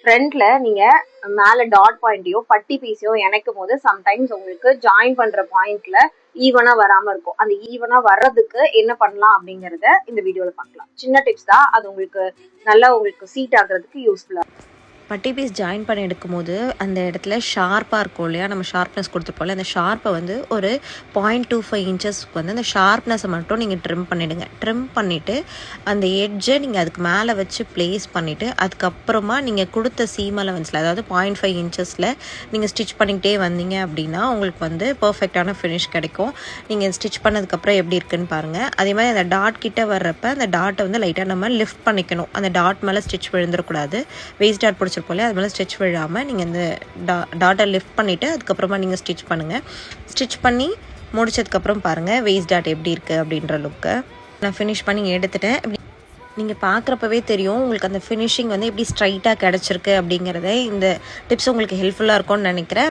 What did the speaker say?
ஃப்ரண்ட்ல நீங்க மேல டாட் பாயிண்டையோ பட்டி பீஸையோ இணைக்கும் போது சம்டைம்ஸ் உங்களுக்கு ஜாயின் பண்ற பாயிண்ட்ல ஈவனா வராம இருக்கும். அந்த ஈவனா வர்றதுக்கு என்ன பண்ணலாம் அப்படிங்கறத இந்த வீடியோல பார்க்கலாம். சின்ன டிப்ஸ் தான், அது உங்களுக்கு நல்லா உங்களுக்கு சீட் ஆகுறதுக்கு யூஸ்ஃபுல்லா. பட்டி பீஸ் ஜாயின் பண்ணி எடுக்கும்போது அந்த இடத்துல ஷார்ப்பாக இருக்கும் இல்லையா, நம்ம ஷார்ப்னஸ் கொடுத்துருப்போம்ல, அந்த ஷார்ப்பை வந்து ஒரு 0.25 இன்ச்சஸ்க்கு வந்து அந்த ஷார்ப்னஸை மட்டும் நீங்கள் ட்ரிம் பண்ணிவிடுங்க. ட்ரிம் பண்ணிவிட்டு அந்த எட்ஜை நீங்கள் அதுக்கு மேலே வச்சு ப்ளேஸ் பண்ணிவிட்டு அதுக்கப்புறமா நீங்கள் கொடுத்த சீம் அலவன்ஸில், அதாவது 0.5 இன்ச்சஸில் நீங்கள் ஸ்டிச் பண்ணிக்கிட்டே வந்தீங்க அப்படின்னா உங்களுக்கு வந்து பர்ஃபெக்டான ஃபினிஷ் கிடைக்கும். நீங்கள் ஸ்டிச் பண்ணதுக்கப்புறம் எப்படி இருக்குன்னு பாருங்கள். அதே மாதிரி அந்த டாட் கிட்ட வர்றப்ப அந்த டாட்டை வந்து லைட்டாக நம்ம லிஃப்ட் பண்ணிக்கணும். அந்த டாட் மேலே ஸ்டிச் விழுந்துடக்கூடாது. வேஸ்ட் டாட் பிடிச்சிருப்போம் அது மேலே ஸ்டிச் விழாமல் நீங்கள் இந்த டாட்டை லிஃப்ட் பண்ணிவிட்டு அதுக்கப்புறமா நீங்கள் ஸ்டிச் பண்ணுங்கள். ஸ்டிச் பண்ணி முடிச்சதுக்கப்புறம் பாருங்கள் வேஸ்ட் டாட் எப்படி இருக்குது அப்படின்ற லுக்கை நான் ஃபினிஷ் பண்ணி எடுத்துட்டேன். நீங்கள் பார்க்குறப்பவே தெரியும் உங்களுக்கு அந்த ஃபினிஷிங் வந்து எப்படி ஸ்ட்ரைட்டாக கிடச்சிருக்கு அப்படிங்கிறத. இந்த டிப்ஸ் உங்களுக்கு ஹெல்ப்ஃபுல்லாக இருக்கும்னு நினைக்கிறேன்.